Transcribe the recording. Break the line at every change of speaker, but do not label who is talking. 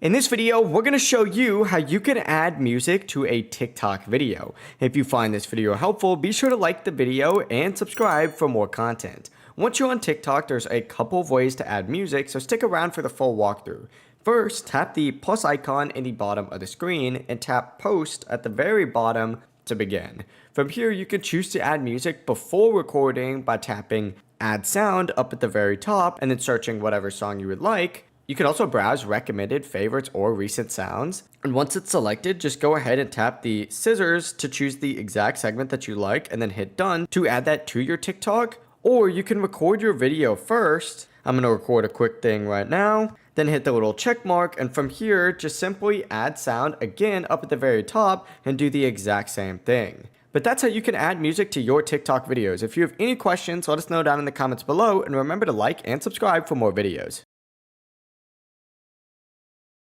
In this video, we're going to show you how you can add music to a TikTok video. If you find this video helpful, be sure to like the video and subscribe for more content. Once you're on TikTok, there's a couple of ways to add music, so stick around for the full walkthrough. First, tap the plus icon in the bottom of the screen and tap post at the very bottom to begin. From here, you can choose to add music before recording by tapping add sound up at the very top and then searching whatever song you would like. You can also browse recommended favorites or recent sounds. And once it's selected, just go ahead and tap the scissors to choose the exact segment that you like and then hit done to add that to your TikTok. Or you can record your video first. I'm going to record a quick thing right now. Then hit the little check mark, and from here, just simply add sound again up at the very top and do the exact same thing. But that's how you can add music to your TikTok videos. If you have any questions, let us know down in the comments below, and remember to like and subscribe for more videos.